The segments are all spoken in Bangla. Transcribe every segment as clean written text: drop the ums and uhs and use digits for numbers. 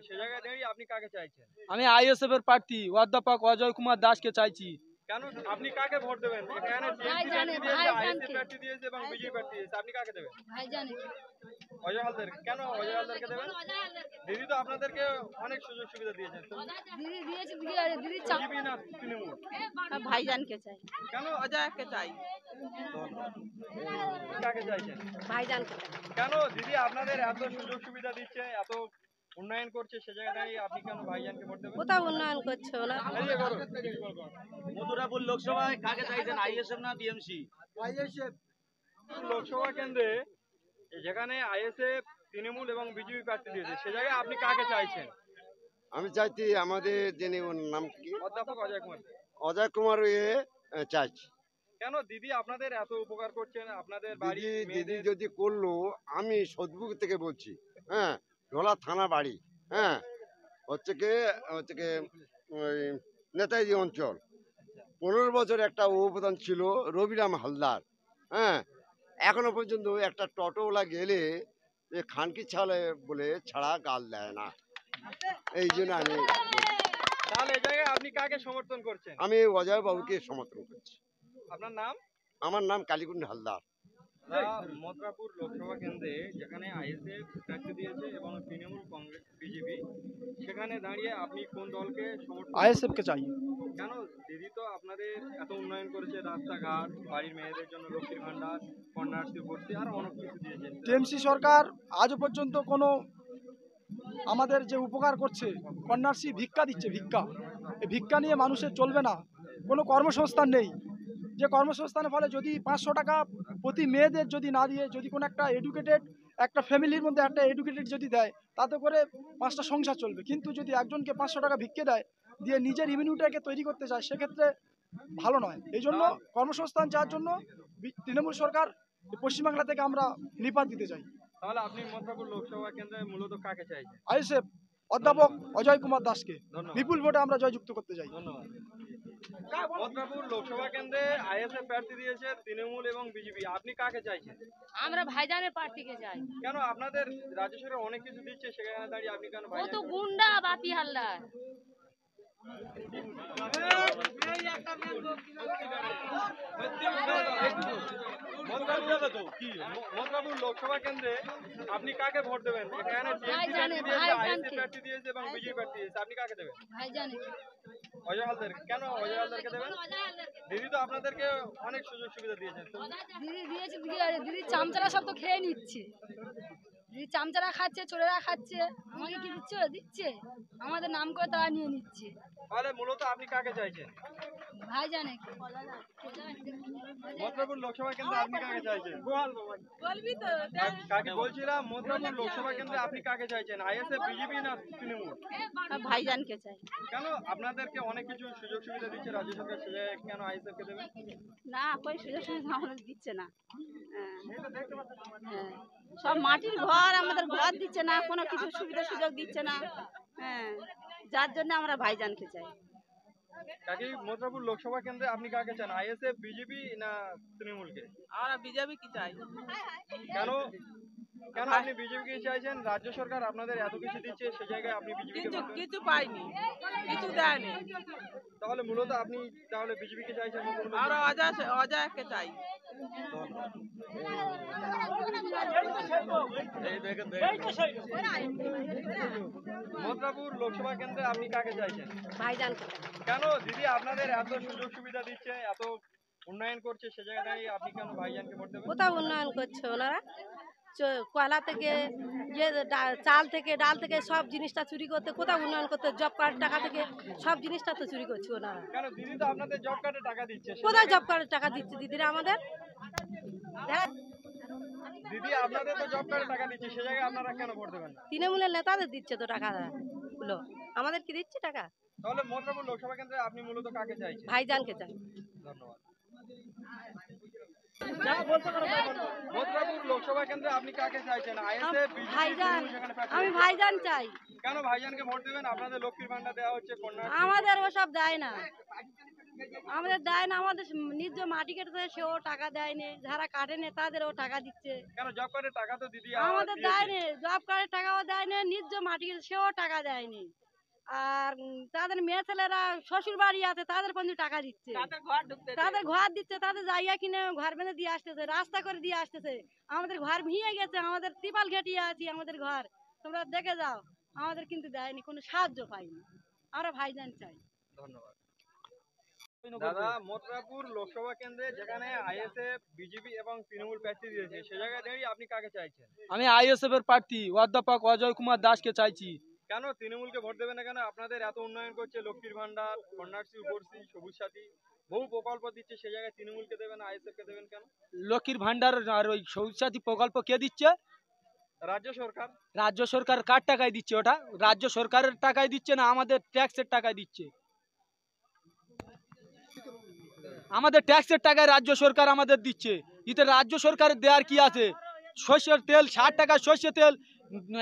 সে জায়গায় দাঁড়িয়ে আপনি কাকে চাইছেন? আমি আইএসএফ এর প্রার্থী অধ্যাপক অজয় কুমার দাসকে চাইছি। কেন আপনি কাকে ভোট দেবেন? এখানে টিএমসি প্রার্থী দিয়েছে, আইএসএফ প্রার্থী দিয়েছে এবং বিজেপি প্রার্থী দিয়েছে, আপনি কাকে দেবেন? অজয় হালদার। কেন অজয় হালদারকে দেবেন? দিদি তো আপনাদেরকে অনেক সুযোগ সুবিধা দিয়েছেন। বিজেপি না তৃণমূল? ভাইজানকে চাই। কেন অজয়কে চাই। কাকে চাইছেন? ভাইজানকে চাই। কেন দিদি আপনাদের এত সুযোগ সুবিধা দিচ্ছে, এত উন্নয়ন করছে, সে জায়গায় দাঁড়িয়ে আপনি কেন ভাইজানকে ভোট দেবেন? কোথাও উন্নয়ন করছে ওরা। মথুরাপুর লোকসভায় কাকে চাইছেন, আইএসএফ না টিএমসি? আইএসএফ লোকসভা কেন্দ্রে যেখানে আইএসএফ, তৃণমূল এবং বিজেপি প্রার্থী দিয়েছে, সে জায়গায় আপনি কাকে চাইছেন? আমি চাইছি আমাদের যিনি নাম কি অধ্যাপক অজয় কুমার। অজয় কুমার চাইছি। কেন দিদি আপনাদের এত উপকার করছেন, আপনাদের দিদি যদি করলো, আমি সদবুক থেকে বলছি, হ্যাঁ, ঢোলা থানা বাড়ি, হ্যাঁ, হচ্ছে কি ওই নেতাজি অঞ্চল। 15 বছর একটা উপপ্রধান ছিল রবিরাম হালদার, হ্যাঁ, এখনো পর্যন্ত একটা টোটোওয়ালা গেলে খানকি ছাড়ে বলে ছাড়া গাল দেয় না। এই জন্য আমি তাহলে এই জায়গায় আপনি কাকে সমর্থন করছেন? আমি অজয় বাবুকে সমর্থন করছি। আপনার নাম? আমার নাম কালীকুণ্ড হালদার। মথুরাপুর লোকসভা কেন্দ্রে যেখানে আইএসএফ প্রার্থী দিয়েছে এবং তৃণমূল, কংগ্রেস, বিজেপি, সেখানে দাঁড়িয়ে আপনি কোন দলকে সমর্থন? আইএসএফ কে চাই। কেন দিদি তো আপনাদের এত উন্নয়ন করেছে, রাস্তাঘাট, বাড়ির মেয়েদের জন্য লক্ষ্মীর ভান্ডার, কন্যাশ্রী ভর্তি, আর অনেক কিছু দিয়েছেন। টিএমসি সরকার আজও পর্যন্ত কোনো আমাদের যে উপকার করছে, কন্যাশ্রী ভিক্ষা দিচ্ছে, ভিক্ষা। এই ভিক্ষা নিয়ে মানুষের চলবে না, কোনো কর্মসংস্থান নেই। যে কর্মসংস্থানের ফলে যদি 500 টাকা প্রতি মেয়েদের যদি না দিয়ে, যদি কোনো একটা এডুকেটেড একটা ফ্যামিলির মধ্যে একটা এডুকেটেড যদি দেয়, তাতে করে 5টা সংসার চলবে। কিন্তু যদি একজনকে 500 টাকা ভিক্ষে দেয়, দিয়ে নিজের ইমিউনিটিকে তৈরি করতে চায়, সেক্ষেত্রে ভালো নয়। এই জন্য কর্মসংস্থান চাওয়ার জন্য তৃণমূল সরকার পশ্চিমবাংলা থেকে আমরা নিপাত দিতে চাই। তাহলে আপনি মথুরাপুর লোকসভা কেন্দ্রে মূলত কাকে চাইছেন? আইএসএফ অধ্যাপক অজয় কুমার দাসকে বিপুল ভোটে আমরা জয়যুক্ত করতে চাই। ধন্যবাদ। মথুরাপুর লোকসভা কেন্দ্রে আইএসএফ প্রার্থী দিয়েছে তৃণমূল এবং বিজেপি, আপনি কাকে চাইছেন? আমরা ভাইজানের পার্টিকে চাই। কেন আপনাদের রাজ্য সরকার অনেক কিছু দিচ্ছে, সেখানে দাঁড়িয়ে আপনি কেন ও ভাইজান? তো গুন্ডা বাপি হালদার। মথুরাপুর লোকসভা কেন্দ্রে আপনি কাকে ভোট দেবেন? এখানে টিএমসি প্রার্থী দিয়েছে এবং বিজেপি প্রার্থী দিয়েছে, আপনি কাকে দেবেন? অজয় হালদার। কেন অজয় হালদারকে দেবেন? দিদি তো আপনাদেরকে অনেক সুযোগ সুবিধা দিয়েছেন। দিদি চামচারা সব তো খেয়ে নিচ্ছে। দিদি চামচারা খাচ্ছে, চোরেরা খাচ্ছে, আমাকে কি দিচ্ছে? আমাদের নাম করে তারা নিয়ে নিচ্ছে। তাহলে মূলত আপনি কাকে চাইছেন? ভাইজানকে। মথুরাপুর লোকসভা কেন্দ্রে আপনি কাকে চাইছেন? বলবি তো। কাকে বলছিলাম, মথুরাপুর লোকসভা কেন্দ্রে আপনি কাকে চাইছেন? আইএসএফ, বিজেপি না তৃণমূল? ভাইজানকে চাই। কেন আপনাদেরকে অনেক কিছু সুযোগ সুবিধা দিচ্ছে রাজ্য সরকার, সে জায়গায় কেন আইএসএফ কে দেবেন? না, কই সুযোগ সুবিধা আমাদের দিচ্ছে না। হ্যাঁ, সব মাটির ঘর, আমাদের ঘর দিচ্ছে না, কোনো কিছু সুবিধা সুযোগ দিচ্ছে না। হ্যাঁ, যার জন্য আমরা ভাইজানকে চাই। কাকি মথুরাপুর লোকসভা কেন্দ্রে আপনি কাকে চান? আইএসএফ, বিজেপি না তৃণমূলকে? আমরা বিজেপি কি চাই। কেন কেন আপনি বিজেপি কে চাইছেন? রাজ্য সরকার আপনাদের এত কিছু দিচ্ছে, সে জায়গায় আপনি বিজেপি কে কিছু পাইনি, কিছু দেয়নি। তাহলে মূলত আপনি তাহলে বিজেপি কে চাইছেন? আমরা অজয়কে চাই। মথুরাপুর লোকসভা কেন্দ্রে আপনি কাকে চাইছেন? ভাইজানকে। কেন দিদি আপনাদের এত সুযোগ সুবিধা দিচ্ছে, এত উন্নয়ন করছে, সে জায়গায় দাঁড়িয়ে আপনি কেন ভাইজানকে ভোট দেবেন? কোথাও উন্নয়ন করছে ওনারা? কয়লা থেকে, চাল থেকে, ডাল থেকে সব জিনিসটা চুরি করতে, কোথাও উন্নয়ন করতে, জব কার্ড টাকা থেকে সব জিনিসটা তো চুরি করছে ওনারা। কেন দিদি তো আপনাদের জব কার্ডে টাকা দিচ্ছে, কোথায় জব কার্ডে টাকা দিচ্ছে দিদিরা আমাদের? দিদি আপনাদের তো জব কার্ডে টাকা দিচ্ছে, সে জায়গায় আপনারা কেন ভোট দেবেন না? তৃণমূলের নেতাদের দিচ্ছে তো টাকা গুলো, আমাদের কি দিচ্ছে টাকা? তাহলে মথুরাপুর লোকসভা কেন্দ্রে আপনি মূলত কাকে চাইছেন? ভাইজানকে চাই। ধন্যবাদ। মথুরাপুর লোকসভা কেন্দ্রে আপনি কাকে চাইছেন? আইএসএফ, বিজেপি, ভাইজান। সেখানে প্রার্থী আমি দিয়েছে। ভাইজান চাই। কেন ভাইজানকে ভোট দেবেন? আপনাদের লক্ষ্মীর ভান্ডার দেওয়া হচ্ছে, কন্যা। আমাদের ওসব দেয় না। আমাদের দেয় না, আমাদের নিজ মাটি কেটে সেও টাকা দেয়নি, যারা কাটেনি তাদেরও টাকা দিচ্ছে। কেন জব কার্ডের টাকা তো দিদি আমাদের দেয়নি, জব কার্ডের টাকাও দেয়নি, নিজ মাটি কেটে সেও টাকা দেয়নি। আর তাদের মেয়ে ছেলেরা শ্বশুর বাড়ি আছে, তাদের পর্যন্ত টাকা দিচ্ছে, তাদের ঘর দিচ্ছে, তাদের জায়গা কিনে ঘর বেঁধে দিয়ে আসতেছে, রাস্তা করে দিয়ে আসতেছে। আমাদের ঘর ভেঙে গেছে, আমাদের ত্রিপাল ঘেটিয়ে আছি, আমাদের ঘর তোমরা দেখে যাও। আমাদের কিন্তু দেয়নি, কোনো সাহায্য পাইনি। আমরা ভাইজান চাই। ধন্যবাদ। দাদা, মথুরাপুর লোকসভা কেন্দ্রে যেখানে আইএসএফ, বিজেপি এবং তৃণমূল প্রার্থী দিয়েছে, সে জায়গায় দাঁড়িয়ে আপনি কাকে চাইছেন? আমি আইএসএফ এর প্রার্থী অধ্যাপক অজয় কুমার দাসকে চাইছি। কেন তৃণমূলকে ভোট দেবেন না কেন? আপনাদের এত উন্নয়ন করছে, লক্ষ্মীর ভান্ডার, কন্যাশ্রী, উপশ্রী, সবুজ সাথী, বহু প্রকল্প দিচ্ছে, সে জায়গায় তৃণমূলকে দেবেন, আইএসএফ কে দেবেন কেন? লক্ষ্মীর ভান্ডার আর ওই সবুজ সাথী প্রকল্প কে দিচ্ছে? রাজ্য সরকার। রাজ্য সরকার কার টাকায় দিচ্ছে? ওটা রাজ্য সরকারের টাকায় দিচ্ছে না, আমাদের ট্যাক্সের টাকায় দিচ্ছে। আমাদের ট্যাক্সের টাকায় রাজ্য সরকার আমাদের দিচ্ছে। এতে রাজ্য সরকারের দেওয়ার কি আছে? সর্ষের তেল 60 টাকা, সর্ষের তেল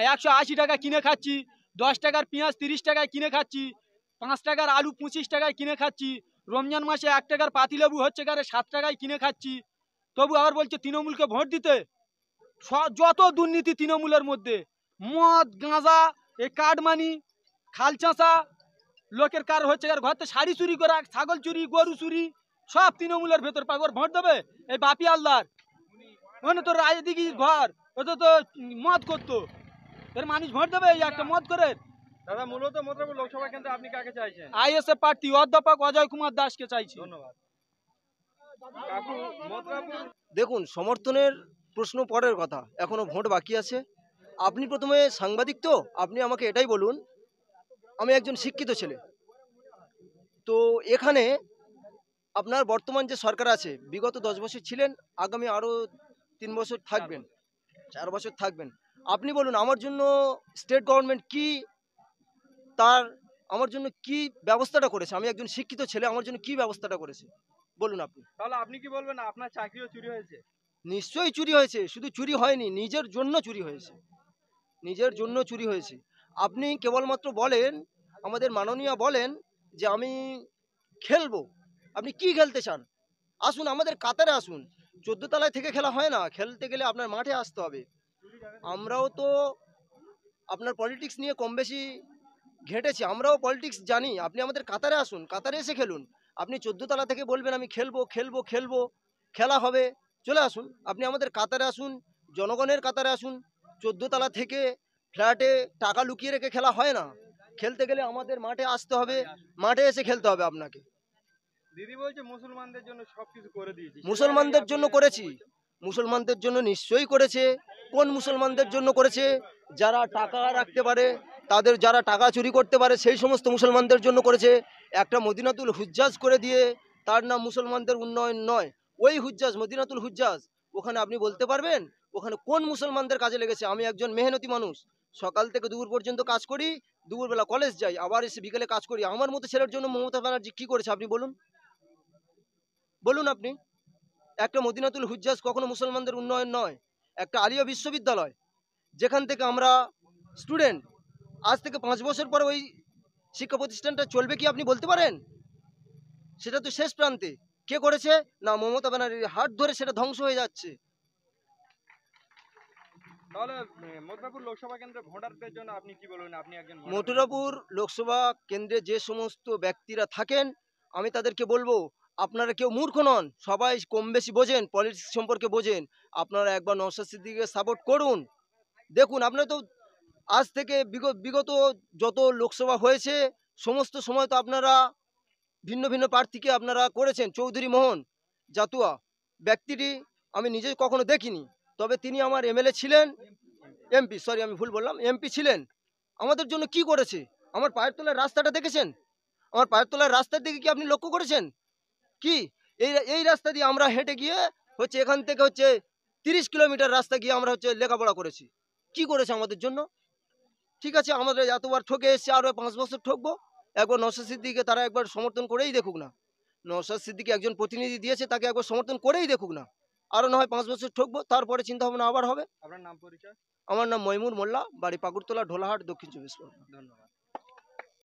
180 টাকা কিনে খাচ্ছি, 10 টাকার পেঁয়াজ 30 টাকায় কিনে খাচ্ছি, 5 টাকার আলু 25 টাকায় কিনে খাচ্ছি, রমজান মাসে 1 টাকার পাতিলেবু হচ্ছে 7 টাকায় কিনে খাচ্ছি। তবু আবার বলছে তৃণমূলকে ভোট দিতে। যত দুর্নীতি তৃণমূলের মধ্যে, মদ গাঁজা, এই কাটমানি, খাল চাষা, লোকের কার হচ্ছে ঘর থেকে শাড়ি চুরি করা, ছাগল চুরি, গরু চুরি, সব তৃণমূলের ভেতর পাগর ভোট দেবে এই বাপি আল্লাহর। মানে তোর রাজদিকে ঘর, ওটা তো মদ করতো, এর মানুষ ভোট দেবে এই একটা মদ করে। দাদা, মূলত মথুরাপুর লোকসভা কেন্দ্রে আপনি কাকে চাইছেন? আইএসএফ প্রার্থী অধ্যাপক অজয় কুমার দাসকে চাইছি। ধন্যবাদ। কাকু, মথুরাপুর দেখুন, সমর্থনের প্রশ্ন পরের কথা, এখনো ভোট বাকি আছে। আপনি প্রথমে সাংবাদিক, তো আপনি আমাকে এটাই বলুন, আমি একজন শিক্ষিত ছেলে, তো এখানে আপনার বর্তমান যে সরকার আছে, বিগত 10 বছর ছিলেন, আগামী আরও 3 বছর থাকবেন, 4 বছর থাকবেন। আপনি বলুন আমার জন্য স্টেট গভর্নমেন্ট কি তার আমার জন্য কি ব্যবস্থাটা করেছে? আমি একজন শিক্ষিত ছেলে, আমার জন্য কি ব্যবস্থাটা করেছে বলুন আপনি। তাহলে আপনি কি বলবেন আপনার চাকরিও চুরি হয়েছে? নিশ্চয়ই চুরি হয়েছে, শুধু চুরি হয়নি, নিজের জন্য চুরি হয়েছে, নিজের জন্য চুরি হয়েছে। আপনি কেবলমাত্র বলেন, আমাদের মাননীয় বলেন যে আমি খেলবো। আপনি কি খেলতে চান? আসুন আমাদের কাতারে আসুন। 14 তলায় থেকে খেলা হয় না, খেলতে গেলে আপনার মাঠে আসতে হবে। আমরাও তো আপনার পলিটিক্স নিয়ে কম বেশি ঘেটেছি, আমরাও পলিটিক্স জানি। আপনি আমাদের কাতারে আসুন, কাতারে এসে খেলুন। আপনি 14 তলা থেকে বলবেন আমি খেলবো খেলবো খেলবো, খেলা হবে, চলে আসুন। আপনি আমাদের কাতারে আসুন, জনগণের কাতারে আসুন। 14 তলা থেকে ফ্ল্যাটে টাকা লুকিয়ে রেখে খেলা হয় না, খেলতে গেলে আমাদের মাঠে আসতে হবে, মাঠে এসে খেলতে হবে আপনাকে। দিদি বলছে মুসলমানদের জন্য সবকিছু করে দিয়েছি। মুসলমানদের জন্য করেছি, মুসলমানদের জন্য নিশ্চয়ই করেছে। কোন মুসলমানদের জন্য করেছে? যারা টাকা রাখতে পারে, তাদের যারা টাকা চুরি করতে পারে, সেই সমস্ত মুসলমানদের জন্য করেছে। একটা মদিনাতুল হুজ্জাজ করে দিয়ে তার নাম মুসলমানদের উন্নয়ন নয়। ওই হুজ্জাজ, মদিনাতুল হুজ্জাজ, ওখানে আপনি বলতে পারবেন ওখানে কোন মুসলমানদের কাজে লেগেছে? আমি একজন মেহনতি মানুষ, সকাল থেকে দুপুর পর্যন্ত কাজ করি, দুপুরবেলা কলেজ যাই, আবার এসে বিকেলে কাজ করি। আমার মতো ছেলের জন্য মমতা ব্যানার্জি কি করেছে আপনি বলুন, বলুন আপনি। একটা মদিনাতুল হুজ্জাজ কখনো মুসলমানদের উন্নয়ন নয়। একটা আলিয়া বিশ্ববিদ্যালয়, যেখান থেকে আমরা স্টুডেন্ট, আজ থেকে 5 বছর পরে ওই শিক্ষা প্রতিষ্ঠানটা চলবে কি আপনি বলতে পারেন? সেটা তো শেষ প্রান্তে। কে করেছে? না, মমতা ব্যানার্জির হাত ধরে সেটা ধ্বংস হয়ে যাচ্ছে। তাহলে মথুরাপুর লোকসভা কেন্দ্রে ভোটারদের জন্য আপনি কি বলবেন? আপনি একজন ভোটার। মথুরাপুর লোকসভা কেন্দ্রে যে সমস্ত ব্যক্তিরা থাকেন, আমি তাদেরকে বলবো, আপনারা কেউ মূর্খ নন, সবাই কম বেশি বোঝেন, পলিটিক্স সম্পর্কে বোঝেন। আপনারা একবার নওশাদ সিদ্দিকীকে সাপোর্ট করুন। দেখুন, আপনারা তো আজ থেকে বিগত যত লোকসভা হয়েছে সমস্ত সময় তো আপনারা ভিন্ন ভিন্ন প্রার্থীকে আপনারা করেছেন। চৌধুরী মোহন জাতুয়া ব্যক্তিটি আমি নিজে কখনো দেখিনি, তবে তিনি আমার এমএলএ ছিলেন, এমপি, সরি আমি ভুল বললাম, এমপি ছিলেন। আমাদের জন্য কি করেছে? আমার পায়ের তলার রাস্তাটা দেখেছেন? আমার পায়ের তলার রাস্তার দিকে কি আপনি লক্ষ্য করেছেন? কি এই রাস্তা দিয়ে আমরা হেঁটে গিয়ে হচ্ছে এখান থেকে হচ্ছে 30 কিলোমিটার রাস্তা গিয়ে আমরা হচ্ছে লেখাপড়া করেছি। কি করেছে আমাদের জন্য? ঠিক আছে, আমাদের এতবার ঠকে এসছে, আরও 5 বছর ঠকবো। একবার নওশাদ সিদ্দিকীকে তারা একবার সমর্থন করেই দেখুক না। নওশাদ সিদ্দিকী একজন প্রতিনিধি দিয়েছে, তাকে একবার সমর্থন করেই দেখুক না। আরও না হয় 5 বছর ঠকবো, তারপরে চিন্তা ভাবনা আবার হবে। আপনার নাম পরিচয়? আমার নাম মইমুর মোল্লা, বাড়ি পাকুড়তলা, ঢোলাহাট, দক্ষিণ 24 পরগনা। ধন্যবাদ।